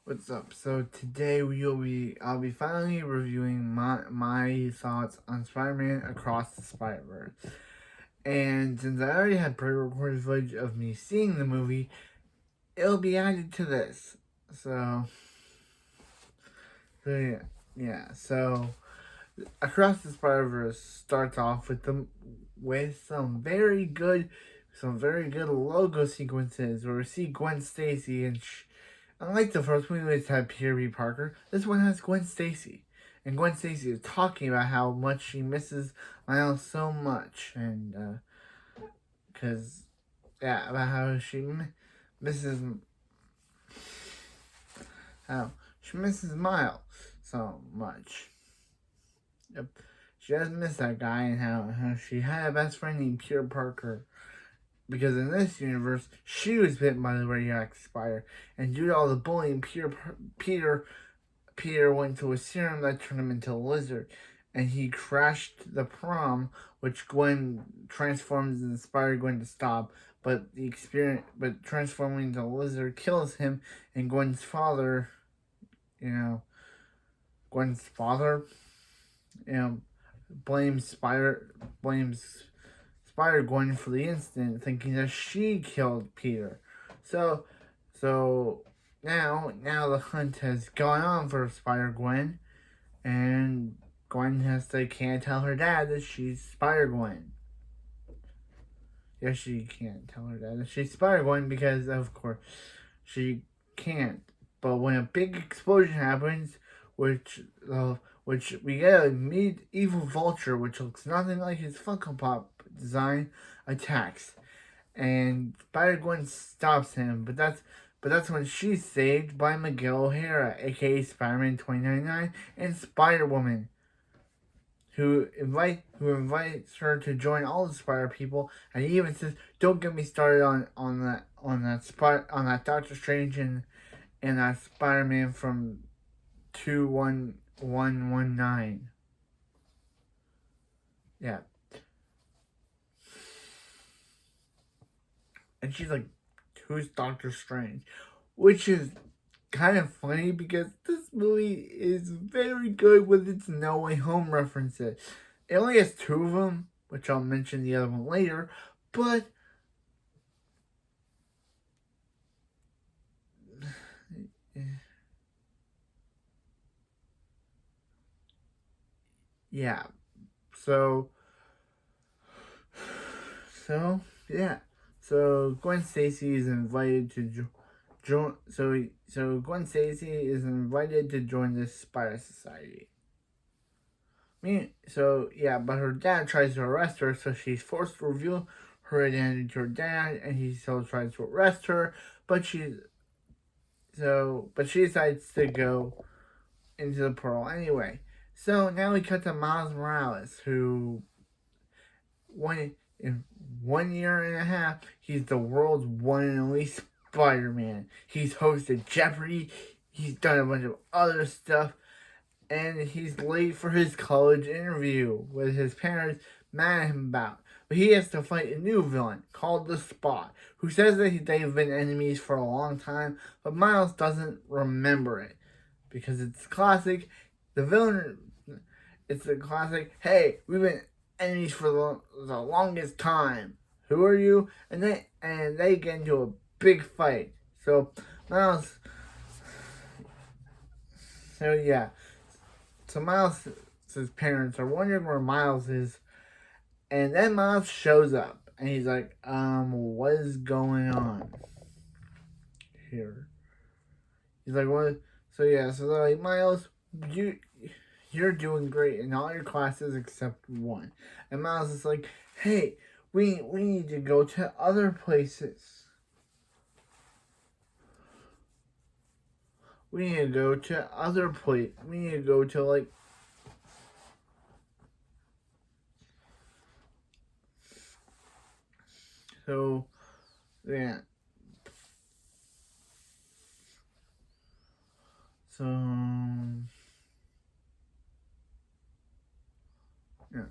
What's up? So today I'll be finally reviewing my thoughts on Spider-Man Across the Spider-Verse. And since I already had pre-recorded footage of me seeing the movie, it'll be added to this. So Across the Spider-Verse starts off with some very good logo sequences where we see Gwen Stacy and unlike the first movie which had Peter B. Parker, this one has Gwen Stacy. And Gwen Stacy is talking about how much she misses Miles so much. And, about misses, how she misses Miles so much. Yep. She does miss that guy and how she had a best friend named Peter Parker. Because in this universe, she was bitten by the radioactive spider, and due to all the bullying, Peter went to a serum that turned him into a lizard, and he crashed the prom, which Gwen transforms and inspired Gwen to stop. But transforming into a lizard kills him, and Gwen's father, you know, blames Spider-Gwen for the incident, thinking that she killed Peter. So now the hunt has gone on for Spider-Gwen, and Gwen can't tell her dad that she's Spider-Gwen. Yes, she can't tell her dad that she's Spider-Gwen because, of course, she can't. But when a big explosion happens, which we get a medieval vulture, which looks nothing like his Funko Pop design, attacks, and Spider-Gwen stops him. But that's when she's saved by Miguel O'Hara, aka Spider-Man 2099, and Spider-Woman, who invites her to join all the Spider people, and he even says, "Don't get me started on that Doctor Strange and that Spider-Man from 21119." Yeah. And she's like, "Who's Doctor Strange?" Which is kind of funny because this movie is very good with its No Way Home references. It only has two of them, which I'll mention the other one later, but yeah. So yeah. So Gwen Stacy is invited to join. So Gwen Stacy is invited to join this Spider Society. But her dad tries to arrest her, so she's forced to reveal her identity to her dad, and he still tries to arrest her, but she decides to go into the portal anyway. So now we cut to Miles Morales, who in 1 year and a half, he's the world's one and only Spider-Man. He's hosted Jeopardy, he's done a bunch of other stuff, and he's late for his college interview with his parents mad at him about. But he has to fight a new villain called the Spot, who says that they've been enemies for a long time, but Miles doesn't remember it. Because it's classic, it's the classic, "Hey, we've been enemies for the longest time. Who are you?" And they get into a big fight. So Miles Miles' parents are wondering where Miles is, and then Miles shows up, and he's like, what is going on here?" He's like, "What?" So they're like, "Miles, you're doing great in all your classes except one." And Miles is like, "Hey, we need to go to other places. We need to go to other place. We need to go to like." So, yeah. So, yeah.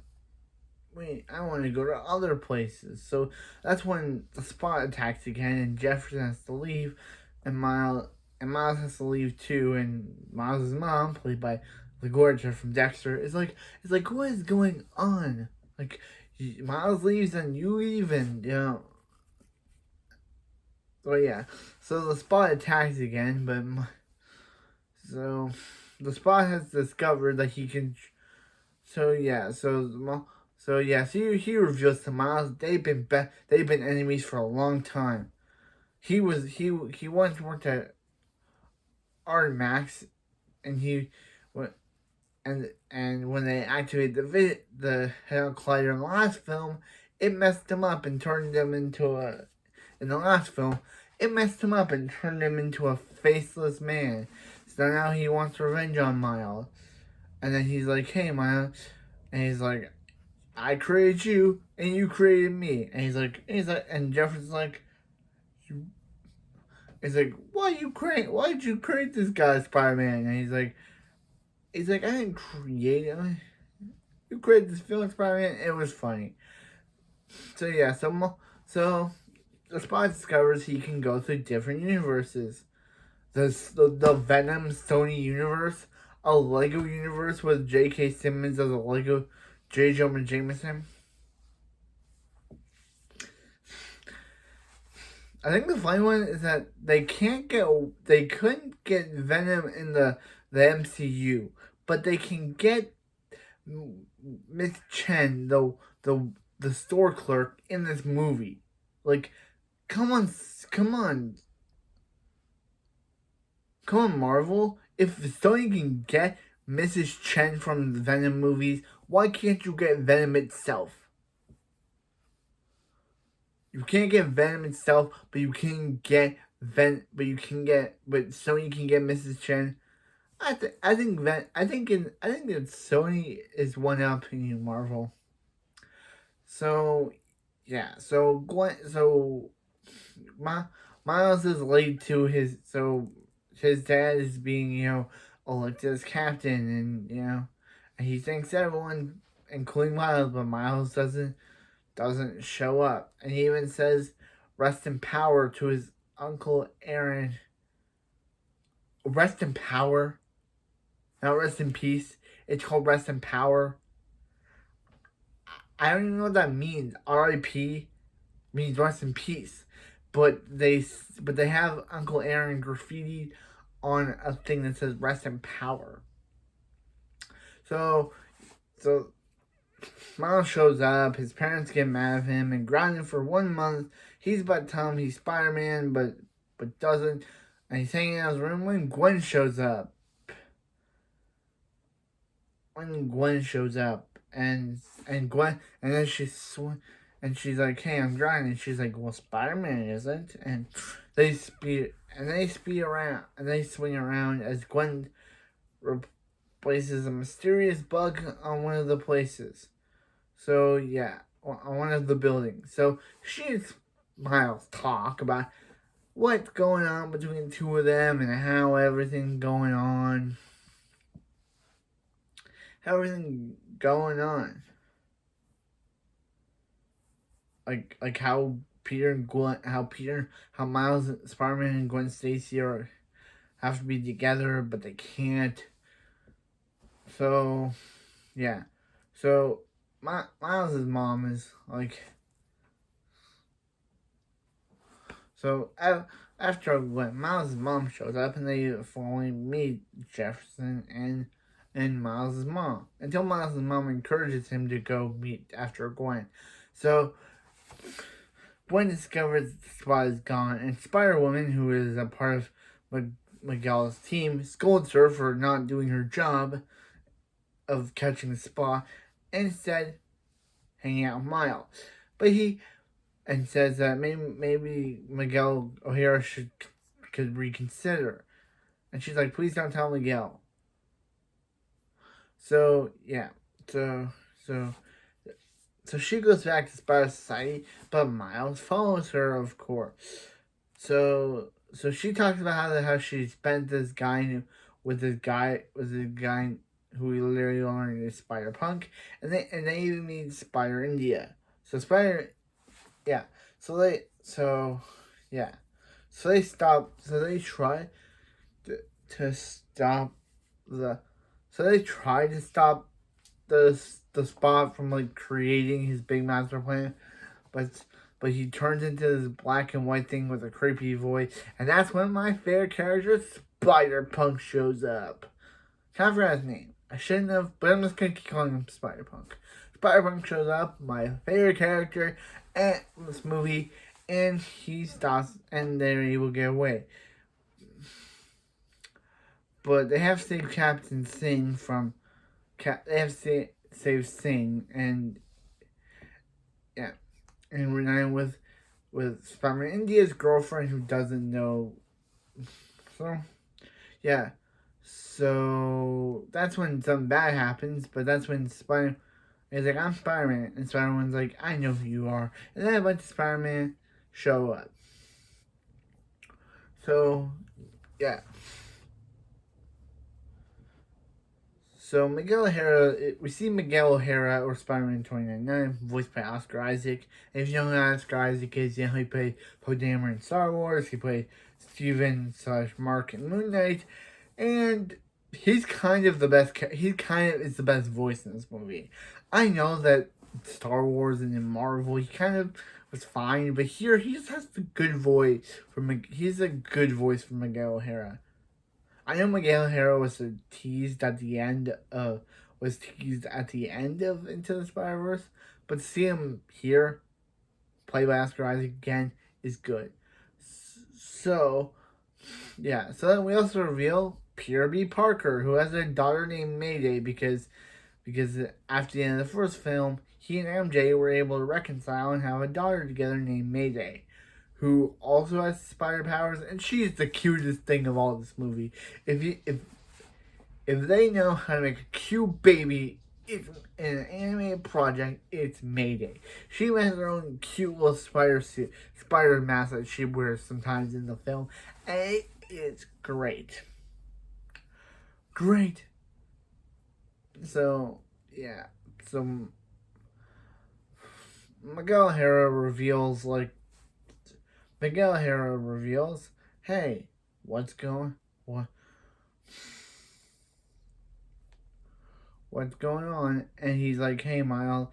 Wait, I want to go to other places. So that's when the Spot attacks again, and Jefferson has to leave, and and Miles has to leave too, and Miles' mom, played by LaGuardia from Dexter, is like, what is going on? Like, Miles leaves and you leave, and so yeah, so the Spot attacks again, but so the Spot has discovered that he can. So yeah, he reveals to Miles they've been enemies for a long time. He once worked at Armax, and he and when they activated the Hell Collider in the last film, it messed him up and turned him into a. In the last film, it messed him up and turned him into a faceless man. So now he wants revenge on Miles, and then he's like, "Hey, Miles," and he's like, "I created you, and you created me," and and Jefferson's like, "He's like, why did you create this guy, Spider-Man?" And he's like, "I didn't create him. You created this film, Spider-Man." It was funny. So yeah, so the Spot discovers he can go through different universes. The Venom Sony universe, a Lego universe with J.K. Simmons as a Lego J. Jonah Jameson. I think the funny one is that they couldn't get Venom in the MCU, but they can get Miss Chen, the store clerk, in this movie. Like, come on, Marvel. If Sony can get Mrs. Chen from the Venom movies, why can't you get Venom itself? You can't get Venom itself, but you can get but Sony can get Mrs. Chen. I think that Sony is one upping you, Marvel. So yeah, Miles is late to his dad is being elected as captain, and he thanks everyone, including Miles, but Miles doesn't show up, and he even says rest in power to his uncle Aaron. Rest in power, not rest in peace. It's called rest in power. I don't even know what that means. R.I.P. means rest in peace, but they have Uncle Aaron graffitied on a thing that says rest in power. So Miles shows up, his parents get mad at him and ground him for 1 month. He's about to tell him he's Spider-Man, but doesn't. And he's hanging out in his room when Gwen shows up. And then she's like, "Hey, I'm driving," and she's like, "Well, Spider-Man isn't," and they speed around, and they swing around as Gwen replaces a mysterious bug on one of the places. So yeah, on one of the buildings. So she and Miles talk about what's going on between the two of them and how everything's going on. Like how Miles, Spider-Man, and Gwen Stacy have to be together, but they can't. So yeah, so Miles' mom is like. So after Miles' mom shows up, and they finally meet Jefferson and Miles' mom, until Miles' mom encourages him to go meet after Gwen. So Gwen discovers the Spot is gone, and Spider-Woman, who is a part of Miguel's team, scolds her for not doing her job of catching the Spot, and instead hanging out with Miles. But and says that maybe Miguel O'Hara could reconsider. And she's like, "Please don't tell Miguel." So yeah, so she goes back to Spider Society, but Miles follows her, of course. So she talks about how she spent this guy with this guy who we literally learned is Spider Punk, and they even meet Spider India. So yeah. So they stop. So they try. to stop the. So they tried to stop the Spot from like creating his big master plan, but he turns into this black and white thing with a creepy voice, and that's when my favorite character, Spider Punk, shows up. Can't forget his name. I shouldn't have, but I'm just gonna keep calling him Spider Punk. Spider Punk shows up, my favorite character in this movie, and he stops, and they're able to get away. But they have saved Captain Singh from. They have saved Singh, and yeah, and reunited with Spider-Man India's girlfriend who doesn't know. So yeah, so that's when something bad happens. But that's when Spider is like, I'm Spider-Man, and Spider-Man's like, I know who you are, and then a bunch of Spider-Man show up. So yeah. So Miguel O'Hara, we see Miguel O'Hara or Spider-Man 2099, voiced by Oscar Isaac. And if you don't know who Oscar Isaac is, he played Poe Dameron in Star Wars. He played Steven/Mark in Moon Knight, and he's kind of the best. He kind of is the best voice in this movie. I know that Star Wars and in Marvel, he kind of was fine, but here he just has the good voice he's a good voice for Miguel O'Hara. I know Miguel O'Hara was teased at the end of Into the Spider-Verse, but to see him here, played by Oscar Isaac again, is good. So, yeah. So then we also reveal Peter B. Parker, who has a daughter named Mayday, because after the end of the first film, he and MJ were able to reconcile and have a daughter together named Mayday, who also has spider powers, and she's the cutest thing of all this movie. If they know how to make a cute baby, it's in an animated project, it's Mayday. She has her own cute little spider mask that she wears sometimes in the film, and it's great. Great. So yeah, so Miguel O'Hara reveals, hey, what's going on? And he's like, hey, Miles,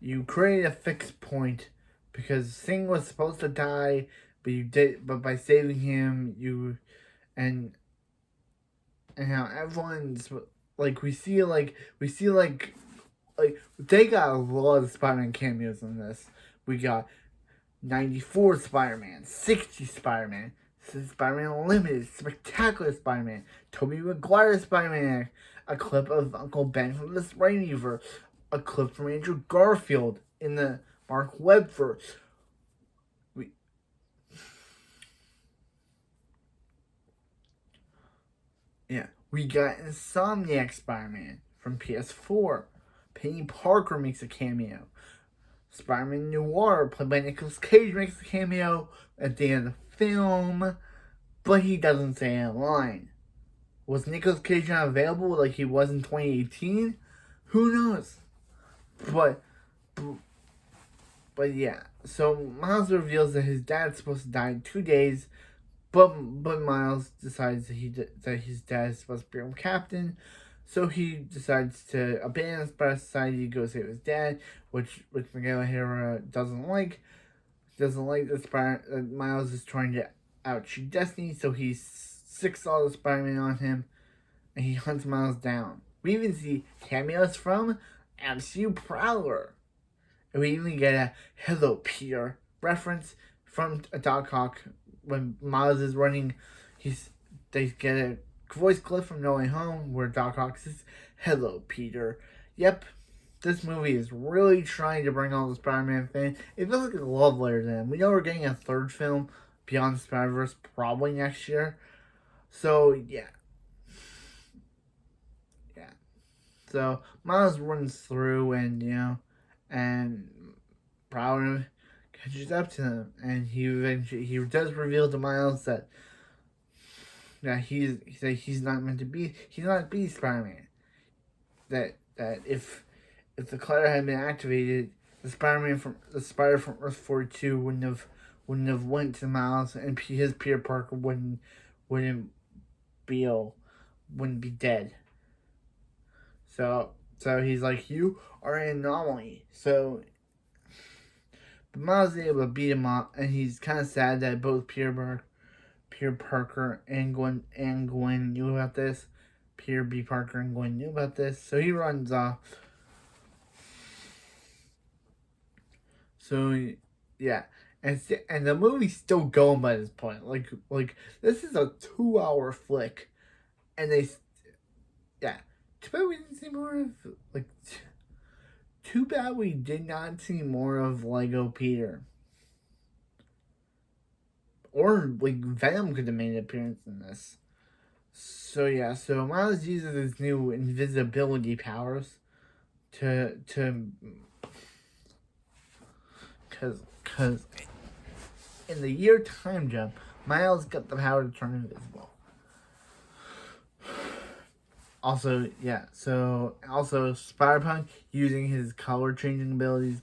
you created a fixed point because Singh was supposed to die, but by saving him, and how everyone's like, we see they got a lot of Spider-Man cameos in this. We got 94 Spider-Man, 60 Spider-Man, Spider-Man Unlimited, Spectacular Spider-Man, Tobey Maguire Spider-Man, a clip of Uncle Ben from the Raimiverse, a clip from Andrew Garfield in the Mark Webb verse. We got Insomniac Spider-Man from PS4. Penny Parker makes a cameo. Spider-Man Noir, played by Nicolas Cage, makes a cameo at the end of the film, but he doesn't say a line. Was Nicolas Cage not available like he was in 2018? Who knows? But yeah. So Miles reveals that his dad's supposed to die in 2 days, but Miles decides that his dad is supposed to become captain. So he decides to abandon Spider Society to go save his dad, which Miguel O'Hara doesn't like. Doesn't like that Miles is trying to outshoot Destiny, so he sicks all the Spider-Man on him, and he hunts Miles down. We even see cameos from MCU Prowler. And we even get a "Hello, Peter" reference from a Doc Ock when Miles is running. They get a voice clip from No Way Home where Doc Ock says, "Hello, Peter." Yep, this movie is really trying to bring all the Spider-Man fans. It feels like a love letter to them. We know we're getting a third film, Beyond the Spider-Verse, probably next year. So, yeah. So, Miles runs through and Prowler catches up to him. And he does reveal to Miles that he's not meant to be, he's not Spider-Man. That if the collar had been activated, the spider from Earth 42 wouldn't have went to Miles, and his Peter Parker wouldn't spiel wouldn't be dead. So he's like, you are an anomaly. So but Miles is able to beat him up, and he's kind of sad that both Peter Parker and Gwen knew about this. Peter B. Parker and Gwen knew about this, so he runs off. So yeah, and the movie's still going by this point. Like this is a 2-hour flick, and yeah. Too bad we didn't see more of Too bad we did not see more of Lego Peter. Or Venom could have made an appearance in this. So yeah, so Miles uses his new invisibility powers to because in the year time jump, Miles got the power to turn invisible. Also, yeah, so also Spider-Punk using his color changing abilities,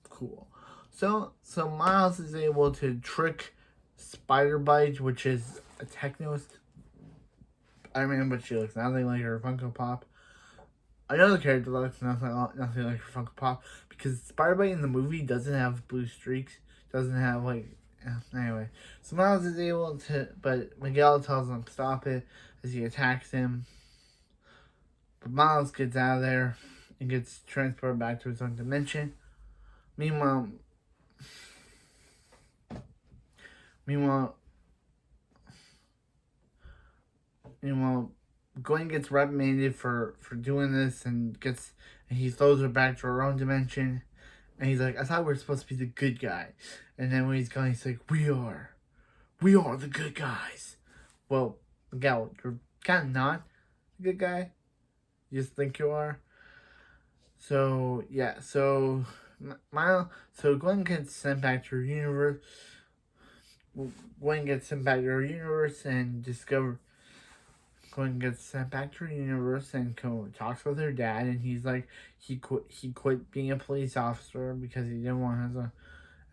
cool. So Miles is able to trick Spider-Bite, which is a techno. I remember, but she looks nothing like her Funko Pop. Another character looks nothing like her Funko Pop because Spider-Bite in the movie doesn't have blue streaks, doesn't have anyway. So Miles is able to, but Miguel tells him to stop it as he attacks him. But Miles gets out of there and gets transported back to his own dimension. Meanwhile, Gwen gets reprimanded for doing this and he throws her back to her own dimension. And he's like, I thought we were supposed to be the good guy. And then when he's gone, he's like, we are the good guys. Well, Miguel, you're kind of not a good guy. You just think you are. So yeah, so Gwen gets sent back to her universe. Gwen gets sent back to her universe and Gwen gets sent back to her universe and talks with her dad, and he's like, he quit being a police officer because he didn't want to,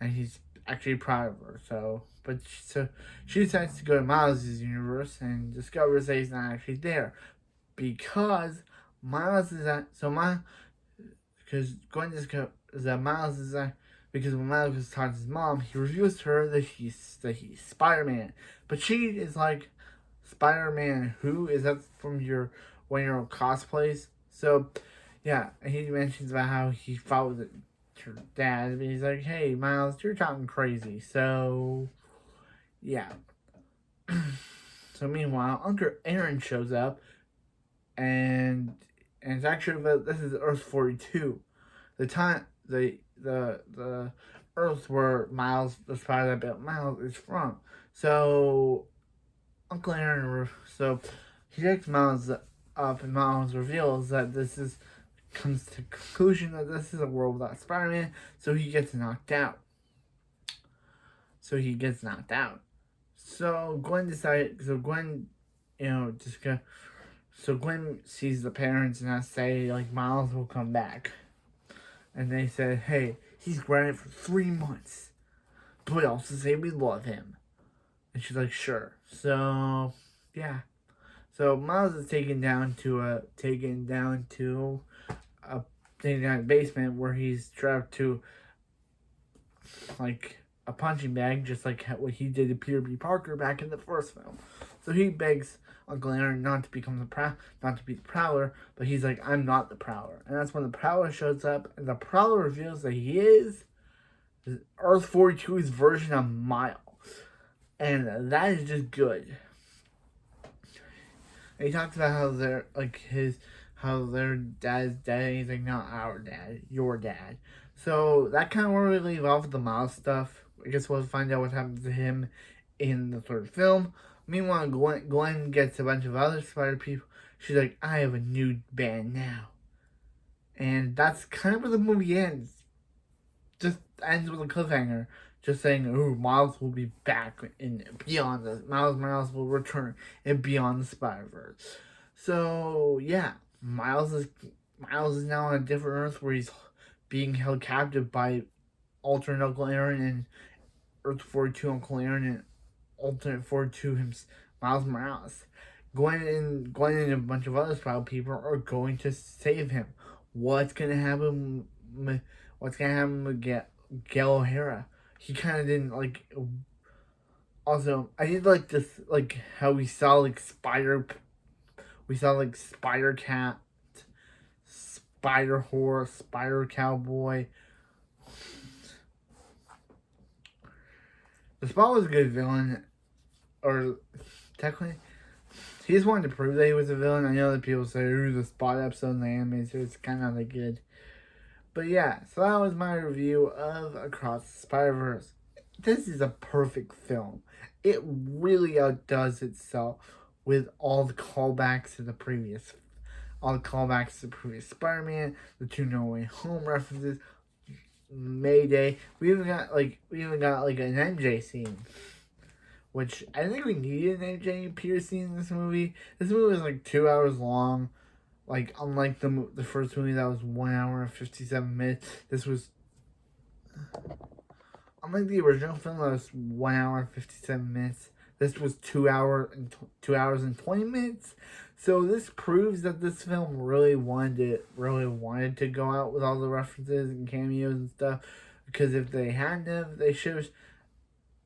and he's actually proud of her. So she decides to go to Miles' universe and discovers that he's not actually there because Miles is at because Gwen discovers that Miles is at because when Miles talks to his mom, he reveals to her that he's Spider-Man, but she is like, Spider-Man who? Is that from your one-year-old cosplays? So yeah, and he mentions about how he fought with her dad, and he's like, hey Miles, you're talking crazy. So yeah. So meanwhile, Uncle Aaron shows up, and it's actually this is Earth 42, the Earth where Miles, the spider that built Miles, is from. So Uncle Aaron, so he takes Miles up, and Miles reveals that comes to the conclusion that this is a world without Spider-Man, so he gets knocked out. So Gwen Gwen sees the parents and say, like, Miles will come back. And they said, hey, he's grounded for 3 months, but also say we love him. And she's like, sure. So, yeah. So Miles is taken down to a basement where he's trapped to like a punching bag, just like what he did to Peter B. Parker back in the first film. So he begs Uncle Aaron not to be the Prowler, but he's like, I'm not the Prowler. And that's when the Prowler shows up, and the Prowler reveals that he is Earth 42's version of Miles. And that is just good. And he talks about how their dad's dead, and he's like, not our dad, your dad. So that kind of where we leave off with the Miles stuff. I guess we'll find out what happens to him in the third film. Meanwhile, Gwen gets a bunch of other spider people. She's like, I have a new band now. And that's kind of where the movie ends. Just ends with a cliffhanger. Just saying, oh, Miles will be back in Beyond the Miles will return in Beyond the Spider-Verse. So yeah, Miles is now on a different Earth where he's being held captive by alternate Uncle Aaron and Earth 42 Uncle Aaron and alternate 42 Miles Morales. Gwen and a bunch of other Spider people are going to save him. What's gonna happen? What's gonna happen with Gale O'Hara? He kind of didn't like. Also, I did like this, like how we saw like Spider Cat, Spider Horse, Spider Cowboy. The Spot was a good villain, or technically, he just wanted to prove that he was a villain. I know that people say, "Ooh, the Spot episode in the anime, so it's kind of like good." But yeah, so that was my review of Across the Spider-Verse. This is a perfect film. It really outdoes itself with all the callbacks to the previous Spider-Man, the two No Way Home references, Mayday. We even got like an MJ scene, which I think we needed an MJ appear scene in this movie. This movie was like 2 hours long. Like, unlike the first movie that was 1 hour and 57 minutes, this was, unlike the original film that was 1 hour and 57 minutes, this was 2 hours and 20 minutes. So this proves that this film really wanted to go out with all the references and cameos and stuff. Because if they hadn't, they should have.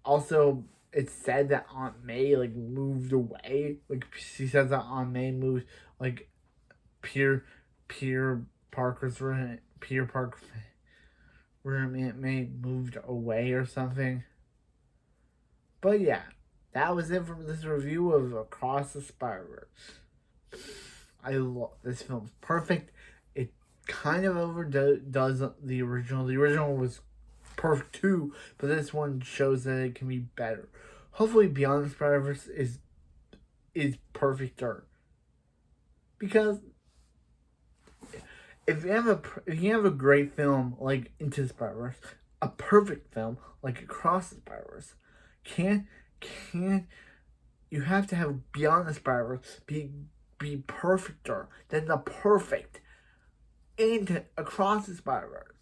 Also, it's said that Aunt May like moved away. Like, she says that Aunt May moved, like, Peter Parker's room. Peter Parker's room, Aunt May moved away or something. But yeah, that was it from this review of Across the Spider-Verse. I love this film's perfect. It kind of overdoes the original. The original was perfect too, but this one shows that it can be better. Hopefully, Beyond the Spider-Verse is perfecter, because if you have a great film like Into the Spider-Verse, a perfect film like Across the Spider-Verse, can you have to have Beyond the Spider-Verse be perfecter than the perfect Into Across the Spider-Verse.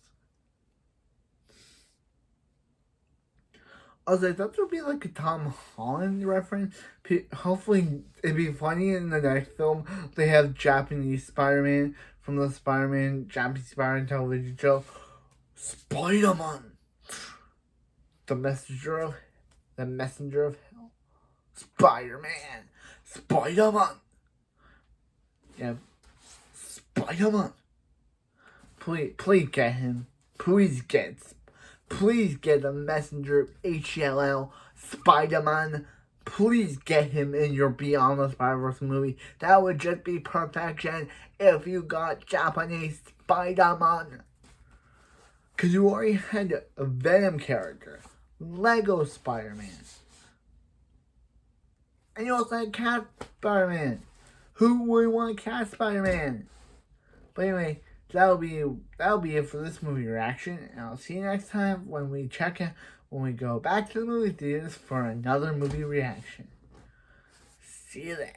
Also, I thought there would be like a Tom Holland reference. Hopefully, it'd be funny in the next film. They have Japanese Spider-Man from the Japanese Spider-Man television show. Spider-Man, the messenger of hell. Spider-Man, yeah, Spider-Man. Please get him. Please get the messenger of HLL, Spider-Man. Please get him in your Beyond the Spider-Verse movie. That would just be perfection if you got Japanese Spider-Man. Because you already had a Venom character, Lego Spider-Man. And you also had Cat Spider-Man. Who would want Cat Spider-Man? But anyway, that'll be it for this movie reaction, and I'll see you next time when we when we go back to the movie theaters for another movie reaction. See you then.